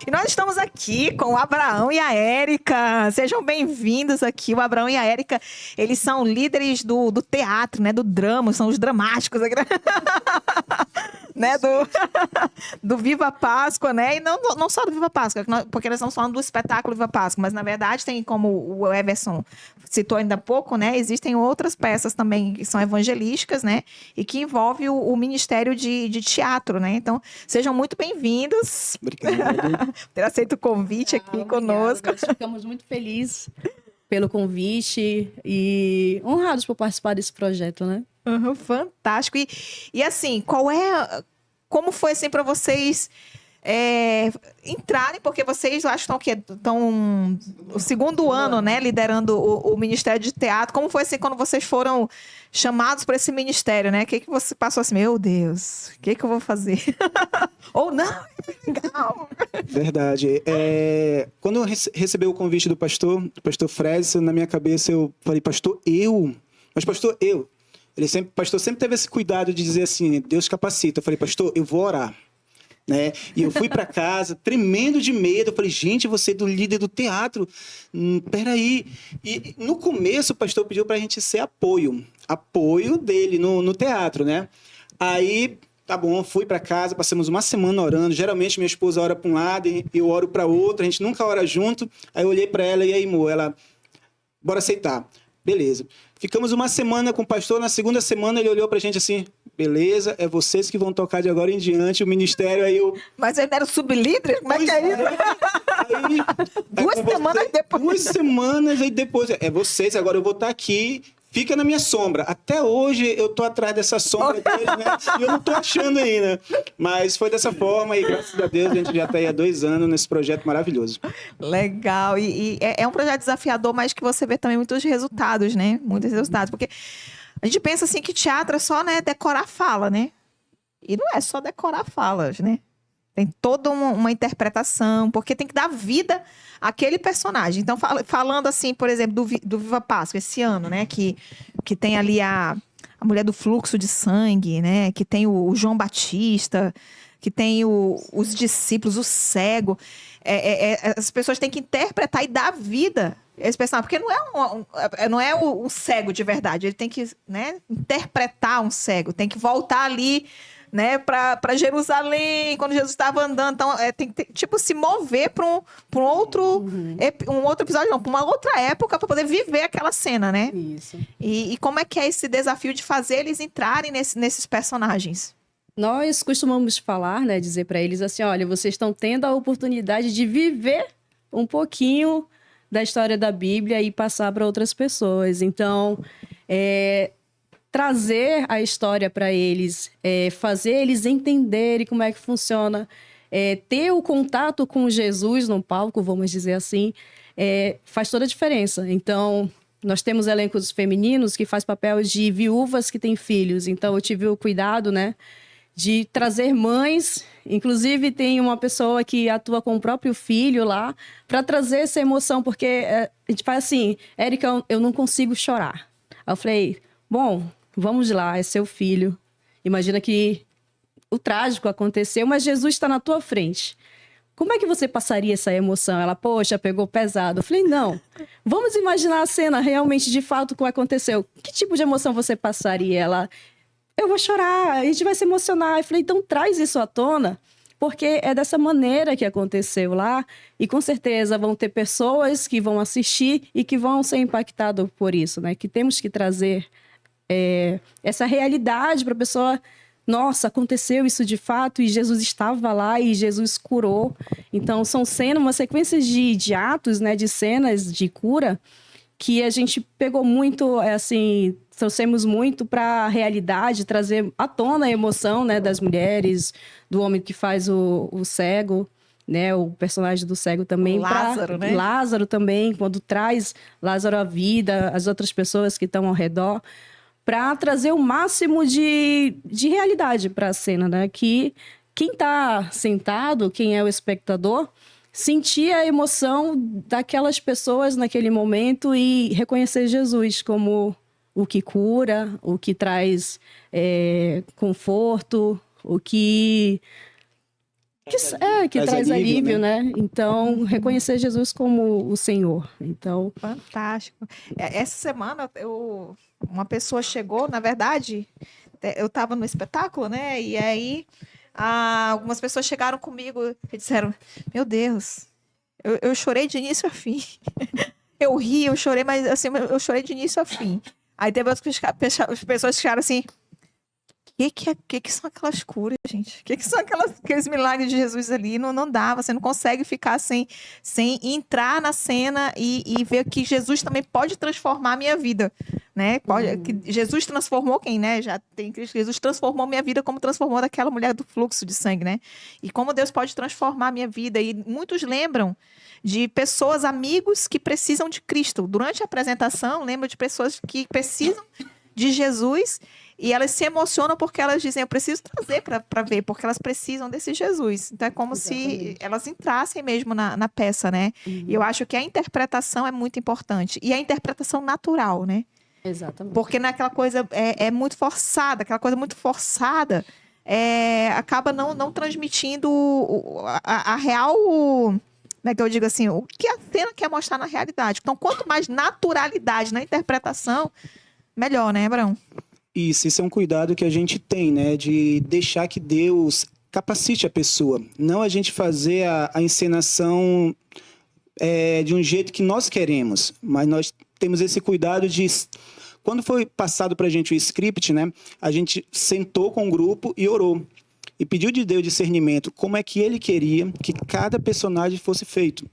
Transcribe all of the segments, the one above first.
E nós estamos aqui com o Abraão e a Érica. Sejam bem-vindos aqui. O Abraão e a Érica, eles são líderes do teatro, né? Do drama, são os dramáticos aqui, né? Do Viva Páscoa, né? E não só do Viva Páscoa, porque nós estamos falando do espetáculo Viva Páscoa, mas na verdade tem, como o Everson citou ainda há pouco, né? Existem outras peças também que são evangelísticas, né? E que envolvem o Ministério de Teatro, né? Então, sejam muito bem-vindos. Obrigado. Ter aceito o convite aqui conosco. Nós ficamos muito felizes pelo convite e honrados por participar desse projeto, né? Uhum, fantástico. E assim, como foi assim para vocês entrarem, porque vocês, eu acho que estão o segundo ano, né, liderando o Ministério de Teatro. Como foi assim quando vocês foram chamados para esse ministério, né? O que você passou assim, meu Deus, o que eu vou fazer? Ou não, legal. Verdade. Quando eu recebi o convite do pastor Fredson, na minha cabeça eu falei, pastor, eu? Mas pastor, eu? Pastor sempre teve esse cuidado de dizer assim, Deus capacita. Eu falei, pastor, eu vou orar. Né? E eu fui para casa tremendo de medo. Eu falei, gente, você é do líder do teatro, peraí. E no começo o pastor pediu para a gente ser apoio dele no teatro, né? Aí, tá bom, fui para casa, passamos uma semana orando. Geralmente minha esposa ora para um lado e eu oro para outro, a gente nunca ora junto. Aí eu olhei para ela e aí, amor, ela, bora aceitar. Beleza. Ficamos uma semana com o pastor, na segunda semana ele olhou pra gente assim, beleza, é vocês que vão tocar de agora em diante o ministério, aí eu... Mas ele era sublíder? Como é que é isso? Aí, 2 semanas depois. 2 semanas, aí depois, é vocês, agora eu vou estar aqui, fica na minha sombra. Até hoje eu tô atrás dessa sombra dele, né? E eu não tô achando ainda. Mas foi dessa forma e graças a Deus a gente já está aí há 2 anos nesse projeto maravilhoso. Legal. E é um projeto desafiador, mas que você vê também muitos resultados, né? Muitos resultados. Porque a gente pensa assim que teatro é só, né, decorar fala, né? E não é só decorar falas, né? Tem toda uma interpretação, porque tem que dar vida àquele personagem. Então, falando assim, por exemplo, do Viva Páscoa, esse ano, né? Que tem ali a mulher do fluxo de sangue, né? Que tem o João Batista, que tem os discípulos, o cego. As pessoas têm que interpretar e dar vida a esse personagem, porque não é o cego de verdade. Ele tem que, né, interpretar um cego, tem que voltar ali, né, para Jerusalém, quando Jesus estava andando. Então, tem que tipo, se mover para um outro episódio, não, para uma outra época, para poder viver aquela cena, né? Isso. E como é que é esse desafio de fazer eles entrarem nesses personagens? Nós costumamos falar, né, dizer para eles assim, olha, vocês estão tendo a oportunidade de viver um pouquinho da história da Bíblia e passar para outras pessoas. Então, trazer a história para eles, fazer eles entenderem como é que funciona, ter o contato com Jesus no palco, vamos dizer assim, faz toda a diferença. Então, nós temos elencos femininos que faz papel de viúvas que têm filhos. Então, eu tive o cuidado, né, de trazer mães, inclusive tem uma pessoa que atua com o próprio filho lá, para trazer essa emoção, porque a gente faz assim, Érica, eu não consigo chorar. Aí eu falei, bom, vamos lá, é seu filho. Imagina que o trágico aconteceu, mas Jesus está na tua frente. Como é que você passaria essa emoção? Ela, poxa, pegou pesado. Eu falei, não, vamos imaginar a cena realmente, de fato, o que aconteceu. Que tipo de emoção você passaria? Ela... eu vou chorar, a gente vai se emocionar. Eu falei, então traz isso à tona, porque é dessa maneira que aconteceu lá, e com certeza vão ter pessoas que vão assistir e que vão ser impactadas por isso, né? Que temos que trazer essa realidade para a pessoa, nossa, aconteceu isso de fato, e Jesus estava lá, e Jesus curou. Então, são cenas, uma sequência de atos, né? De cenas de cura, que a gente pegou muito, assim, trouxemos muito para a realidade, trazer à tona a emoção, né, das mulheres, do homem que faz o cego, né, o personagem do cego também. O Lázaro, né? Lázaro também, quando traz Lázaro à vida, as outras pessoas que estão ao redor, para trazer o máximo de realidade para a cena, né, que quem está sentado, quem é o espectador, sentir a emoção daquelas pessoas naquele momento e reconhecer Jesus como o que cura, o que traz conforto, o que que traz alívio, né? Então, reconhecer Jesus como o Senhor. Então, fantástico. Essa semana, uma pessoa chegou, na verdade, eu estava no espetáculo, né? E aí, algumas pessoas chegaram comigo e disseram: Meu Deus, eu chorei de início a fim. Eu ri, eu chorei, mas assim, eu chorei de início a fim. Aí teve outras pessoas que ficaram assim: que são aquelas curas, gente? Que são aqueles milagres de Jesus ali? Não dá, você não consegue ficar sem entrar na cena e ver que Jesus também pode transformar a minha vida, né? Que Jesus transformou quem, né? Já tem Cristo. Jesus transformou minha vida como transformou daquela mulher do fluxo de sangue, né? E como Deus pode transformar a minha vida. E muitos lembram de pessoas, amigos que precisam de Cristo. Durante a apresentação, lembro de pessoas que precisam de Jesus e elas se emocionam porque elas dizem: eu preciso trazer para ver, porque elas precisam desse Jesus. Então é como se elas entrassem mesmo na peça, né? E eu acho que a interpretação é muito importante. E a interpretação natural, né? Exatamente. Porque naquela coisa é muito forçada, aquela coisa muito forçada acaba não transmitindo a real... Como é que eu digo assim? O que a cena quer mostrar na realidade. Então, quanto mais naturalidade na interpretação, melhor, né, Abraão? Isso é um cuidado que a gente tem, né? De deixar que Deus capacite a pessoa. Não a gente fazer a encenação de um jeito que nós queremos. Mas nós temos esse cuidado de... Quando foi passado para a gente o script, né? A gente sentou com o grupo e orou. E pediu de Deus discernimento, como é que ele queria que cada personagem fosse feito.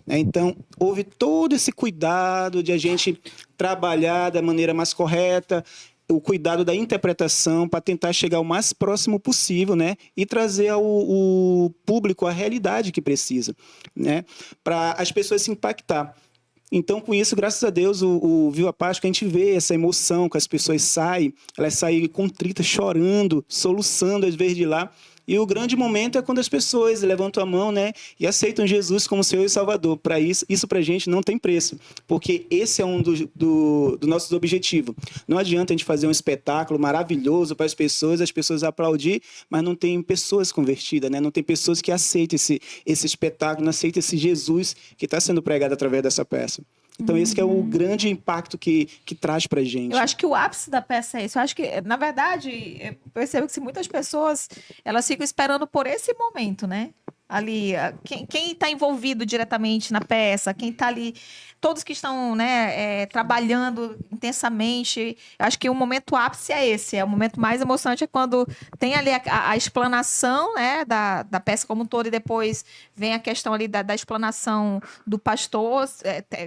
Então, houve todo esse cuidado de a gente trabalhar da maneira mais correta, o cuidado da interpretação para tentar chegar o mais próximo possível, né? E trazer ao público a realidade que precisa, né? Para as pessoas se impactar. Então, com isso, graças a Deus, o Viva Páscoa, a gente vê essa emoção que as pessoas saem, elas saem contritas, chorando, soluçando às vezes de lá. E o grande momento é quando as pessoas levantam a mão, né, e aceitam Jesus como Senhor e Salvador. Para isso para a gente não tem preço, porque esse é um dos nossos objetivos. Não adianta a gente fazer um espetáculo maravilhoso para as pessoas aplaudir, mas não tem pessoas convertidas, né? Não tem pessoas que aceitem esse espetáculo, não aceitem esse Jesus que está sendo pregado através dessa peça. Então, esse que é o grande impacto que traz pra gente. Eu acho que o ápice da peça é isso. Eu acho que, na verdade, eu percebo que muitas pessoas, elas ficam esperando por esse momento, né? Ali, quem está envolvido diretamente na peça, quem está ali, todos que estão, né, trabalhando intensamente. Eu acho que o momento ápice é esse, o momento mais emocionante é quando tem ali a explanação, né, da peça como um todo, e depois vem a questão ali da explanação do pastor,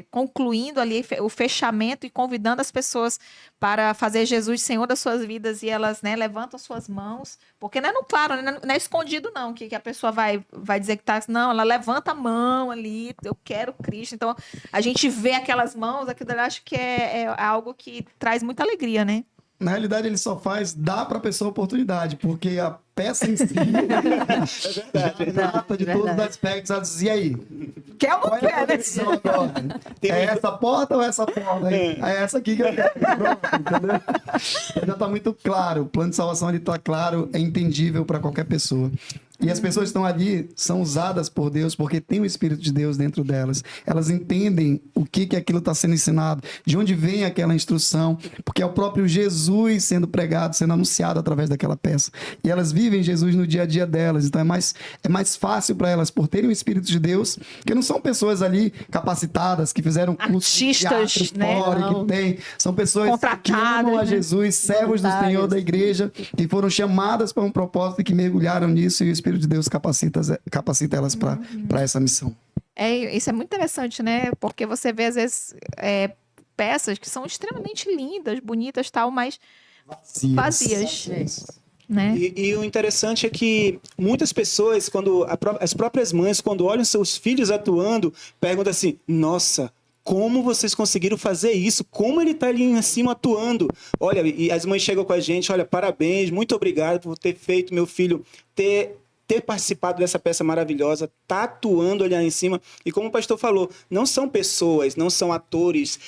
concluindo ali o fechamento e convidando as pessoas para fazer Jesus Senhor das suas vidas, e elas, né, levantam suas mãos, porque não é no claro, né, não é escondido não, que a pessoa vai dizer que tá, não, ela levanta a mão ali, eu quero Cristo. Então, a gente vê aquelas mãos, aquilo eu acho que é algo que traz muita alegria, né? Na realidade, ele só dar para a pessoa oportunidade, porque a peça em si já trata de todos os aspectos. E aí? Quer ou não quer, né? É essa porta ou essa porta? É essa aqui que eu quero. Pronto, entendeu? Já está muito claro. O plano de salvação ali está claro, é entendível para qualquer pessoa. E as pessoas que estão ali são usadas por Deus porque tem o Espírito de Deus dentro delas. Elas entendem o que aquilo está sendo ensinado, de onde vem aquela instrução, porque é o próprio Jesus sendo pregado, sendo anunciado através daquela peça. E elas vivem Jesus no dia a dia delas. Então é mais fácil para elas, por terem o Espírito de Deus, que não são pessoas ali capacitadas, que fizeram curso de teatro fora, que tem. São pessoas que amam a Jesus, servos do Senhor da igreja, que foram chamadas para um propósito e que mergulharam nisso, e o Espírito de Deus capacita elas para essa missão. Isso é muito interessante, né? Porque você vê, às vezes, peças que são extremamente lindas, bonitas, tal, mas vazias. Né? E o interessante é que muitas pessoas, as próprias mães, quando olham seus filhos atuando, perguntam assim: nossa, como vocês conseguiram fazer isso? Como ele está ali em cima atuando? Olha, e as mães chegam com a gente: olha, parabéns, muito obrigado por ter feito meu filho ter ter participado dessa peça maravilhosa, tá atuando ali em cima. E como o pastor falou, não são pessoas, não são atores...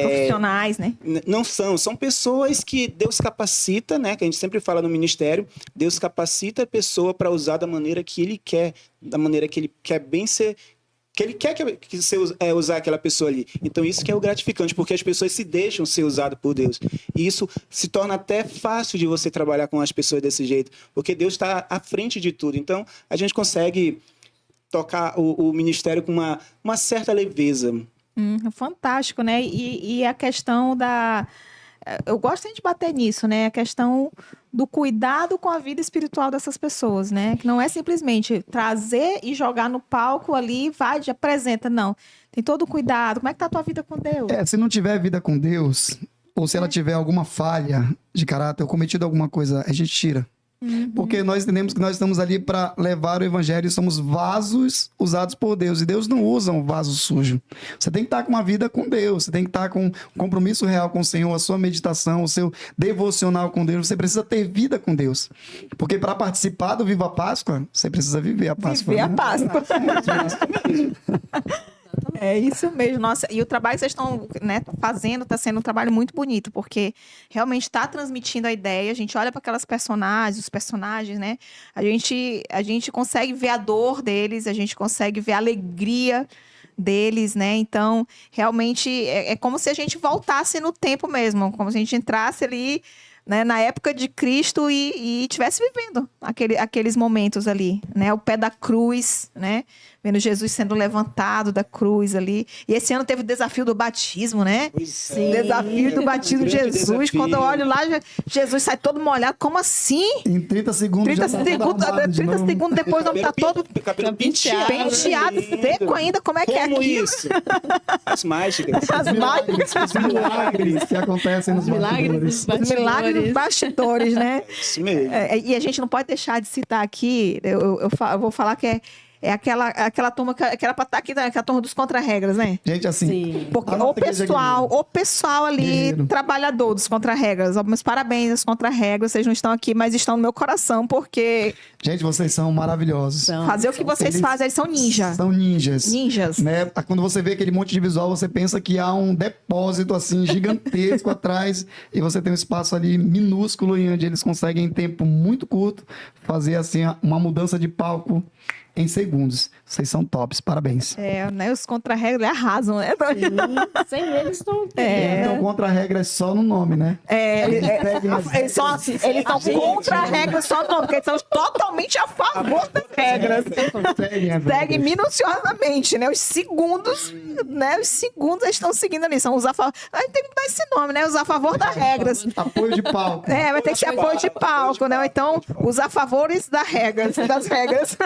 Profissionais, né? Não são pessoas que Deus capacita, né? Que a gente sempre fala no ministério, Deus capacita a pessoa para usar da maneira que Ele quer, da maneira que Ele quer bem ser... que ele quer que você usar aquela pessoa ali. Então, isso que é o gratificante, porque as pessoas se deixam ser usadas por Deus. E isso se torna até fácil de você trabalhar com as pessoas desse jeito, porque Deus está à frente de tudo. Então, a gente consegue tocar o ministério com uma certa leveza. Fantástico, né? E a questão da... Eu gosto de bater nisso, né? A questão do cuidado com a vida espiritual dessas pessoas, né? Que não é simplesmente trazer e jogar no palco ali, vai, te apresenta. Não. Tem todo o cuidado. Como é que tá a tua vida com Deus? Se não tiver vida com Deus, ou se ela tiver alguma falha de caráter ou cometido alguma coisa, a gente tira. Porque nós entendemos que nós estamos ali para levar o evangelho e somos vasos usados por Deus. E Deus não usa um vaso sujo. Você tem que estar com uma vida com Deus. Você tem que estar com um compromisso real com o Senhor, a sua meditação, o seu devocional com Deus. Você precisa ter vida com Deus. Porque para participar do Viva a Páscoa, você precisa viver a Páscoa. Viver né? a Páscoa. É isso mesmo. Nossa, e o trabalho que vocês estão, né, fazendo está sendo um trabalho muito bonito, porque realmente está transmitindo a ideia. A gente olha para aquelas personagens, os personagens, né? A gente consegue ver a dor deles, a gente consegue ver a alegria deles, né? Então, realmente, é como se a gente voltasse no tempo mesmo, como se a gente entrasse ali, né, na época de Cristo e estivesse vivendo aqueles momentos ali, né? O pé da cruz, né? Vendo Jesus sendo levantado da cruz ali. E esse ano teve o desafio do batismo, né? Sim. Desafio do batismo de Grande Jesus. desafio. Quando eu olho lá, Jesus sai todo molhado. Como assim? Em 30 segundos 30 já tá todo armado de 30 novo. segundos depois não tá todo Cabelo penteado, seco ainda. Como é que é Como aquilo? isso? As mágicas. As mágicas. Os milagres que acontecem nos Os milagres bastidores. dos Os milagres dos bastidores. bastidores, né? Isso mesmo. E a gente não pode deixar de citar aqui, eu vou falar que é aquela turma que era pra estar aqui, né? Que é a turma dos contra-regras, né? Gente, assim, Sim. Porque a nossa igreja é o pessoal ali, Guerreiro. trabalhador dos contra-regras. Meus parabéns aos contra-regras, vocês não estão aqui, mas estão no meu coração, porque gente, vocês são maravilhosos. São. fazer o que vocês Eles fazem, eles são ninja. São ninjas. Ninjas. Né? Quando você vê aquele monte de visual, você pensa que há um depósito assim gigantesco atrás e você tem um espaço ali minúsculo em onde eles conseguem em tempo muito curto fazer assim uma mudança de palco em segundos. Vocês são tops, parabéns. Né, os contra-regras arrasam, né? Sem eles não tem. Então, contra a regra é só no nome, né? Eles são contra-regras só não, porque eles são totalmente a favor das regras. Segue minuciosamente, né? Os segundos eles estão seguindo ali. São os a favor. A gente tem que mudar esse nome, né? Os a favor das regras. Apoio de palco. Vai ter que ser apoio de palco, né? Ou então, os a favores das regras.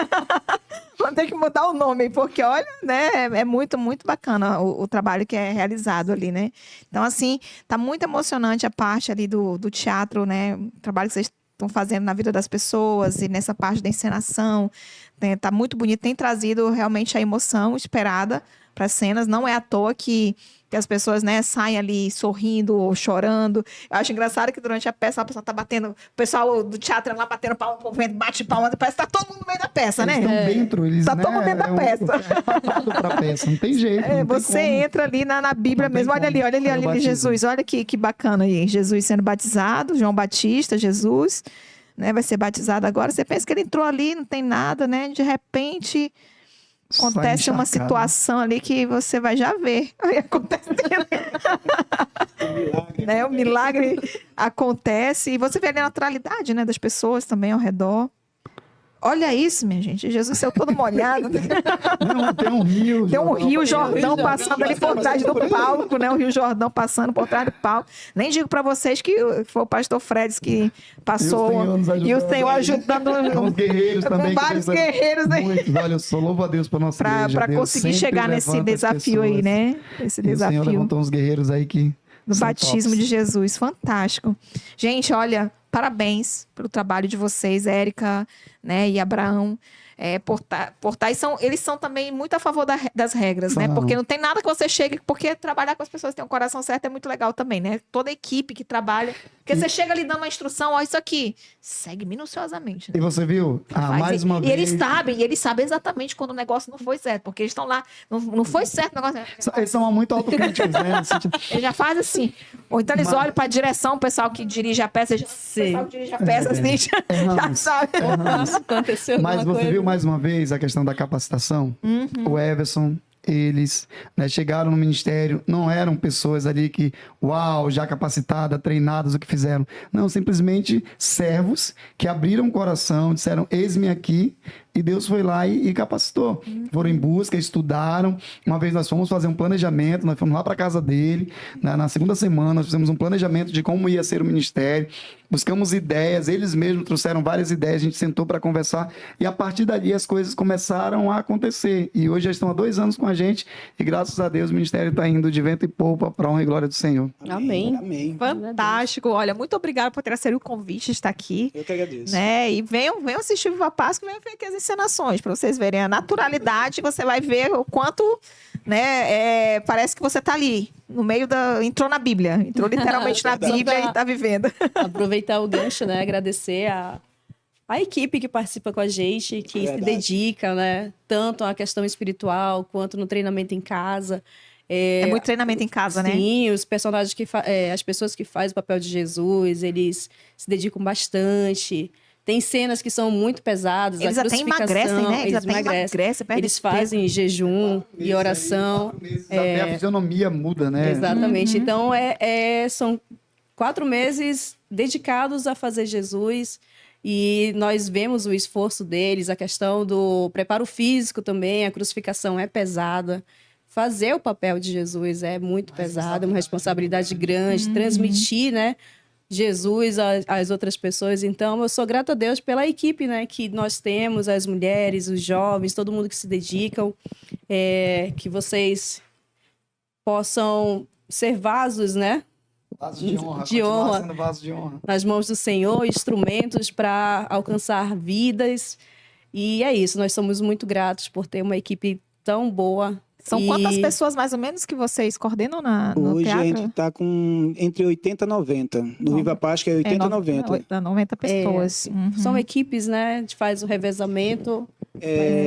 Vamos ter que mudar o nome, porque, olha, né? É muito, muito bacana o trabalho que é realizado ali, né? Então, assim, tá muito emocionante a parte ali do teatro, né? O trabalho que vocês estão fazendo na vida das pessoas e nessa parte da encenação. Né? Tá muito bonito, tem trazido realmente a emoção esperada para as cenas. Não é à toa que as pessoas, né, saem ali sorrindo ou chorando. Eu acho engraçado que durante a peça, a pessoa tá batendo, o pessoal do teatro lá batendo palma, o povo bate palma, parece que tá todo mundo no meio da peça, Eles né? estão dentro, eles, Tá né, todo mundo dentro da peça. Pra peça, não tem jeito. não tem Você como. entra ali na Bíblia Não tem mesmo, olha como. ali, É o batismo. Jesus, olha que bacana aí, Jesus sendo batizado, João Batista, Jesus, né, vai ser batizado agora, você pensa que ele entrou ali, não tem nada, né, de repente acontece Sai uma encharcado. situação ali que você vai já ver aí acontecendo. Né, o milagre acontece e você vê ali a naturalidade, né, das pessoas também ao redor. Olha isso, minha gente. Jesus saiu todo molhado. Não, tem um rio. Tem um Rio Jordão. Jordão passando ali por trás do palco, né? O Rio Jordão passando por trás do palco. Nem digo pra vocês que foi o pastor Fredes que passou. E o Senhor ajudando. Com os guerreiros também. Com que vários fez guerreiros aí. Muitos. Olha, eu só louvo a Deus por nossa igreja. Pra Deus conseguir sempre chegar nesse levanta as desafio aí, pessoas. né? Esse E o Senhor desafio levantou uns guerreiros aí que do são batismo tops. de Jesus. Fantástico. Gente, olha, parabéns pelo trabalho de vocês, Érica, né, e Abraão. Eles são também muito a favor das regras, né? São. Porque não tem nada que você chegue, porque trabalhar com as pessoas que têm um coração certo é muito legal também, né? Toda equipe que trabalha Porque você chega ali dando uma instrução, ó, isso aqui. Segue minuciosamente. Né? E você viu? Mais uma E vez. eles sabem exatamente quando o negócio não foi certo, porque eles estão lá, não foi certo o negócio. Eles são muito autocríticos, né? No sentido- Eles já fazem assim. Ou então eles olham para a direção, o pessoal que dirige a peça, o pessoal que dirige a peça, assim, já sabe. Aconteceu Mas alguma você coisa. viu mais uma vez a questão da capacitação? Uhum. O Everson, eles chegaram no ministério, não eram pessoas ali que, uau, já capacitadas, treinadas, o que fizeram. Não, simplesmente servos que abriram o coração, disseram, eis-me aqui, e Deus foi lá e capacitou. Foram em busca, estudaram. Uma vez nós fomos fazer um planejamento, nós fomos lá para casa dele, na segunda semana, nós fizemos um planejamento de como ia ser o ministério, buscamos ideias, eles mesmos trouxeram várias ideias, a gente sentou para conversar, e a partir dali as coisas começaram a acontecer. E hoje já estão há 2 anos com a gente, e graças a Deus o ministério está indo de vento e polpa para a honra e glória do Senhor. Amém. Amém. Fantástico. Olha, muito obrigada por ter aceito o convite de estar aqui. Eu que agradeço. Né? E venham assistir o Viva Páscoa, venham ver aqui as encenações, para vocês verem a naturalidade, você vai ver o quanto, né, parece que você está ali, no meio entrou na Bíblia, entrou literalmente na Bíblia e está vivendo. Aproveitar o gancho, né? Agradecer a equipe que participa com a gente, que se Verdade. dedica, né? Tanto à questão espiritual, quanto no treinamento em casa. É muito treinamento em casa, né? Sim, os personagens as pessoas que fazem o papel de Jesus, eles se dedicam bastante. Tem cenas que são muito pesadas. Eles a até emagrecem, né? Eles emagrecem. perdem Eles fazem jejum e oração. Até a fisionomia muda, né? Exatamente. Então, são 4 meses dedicados a fazer Jesus. E nós vemos o esforço deles, a questão do preparo físico também, a crucificação é pesada. Fazer o papel de Jesus é muito pesado, é uma responsabilidade grande, transmitir, né, Jesus às outras pessoas. Então, eu sou grata a Deus pela equipe, né, que nós temos, as mulheres, os jovens, todo mundo que se dedicam, que vocês possam ser vasos, né, Vaso de honra. De continuar honra. sendo vaso de honra. nas mãos do Senhor, instrumentos para alcançar vidas. E é isso, nós somos muito gratos por ter uma equipe tão boa. São quantas pessoas, mais ou menos, que vocês coordenam no Hoje a teatro? gente está com entre 80 e 90. No Viva Páscoa é 80 e 90. 90 pessoas. Uhum. São equipes, né? A gente faz o revezamento.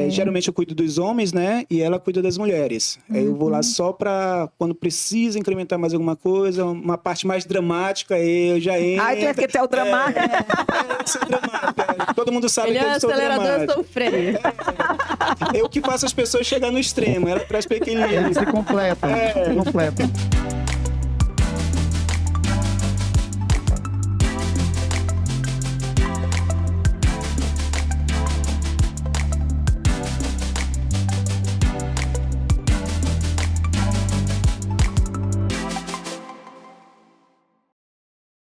Geralmente eu cuido dos homens, né? E ela cuida das mulheres. Aí eu vou lá só para quando precisa incrementar mais alguma coisa, uma parte mais dramática, eu já entro. Ai, tu é porque tu é o dramático. Eu sou dramático. Todo mundo sabe Ele que é eu sou acelerador, eu dramático. sou o freio. Eu que faço as pessoas chegar no extremo, ela traz para equilíbrio. Eles se completam. Se completam.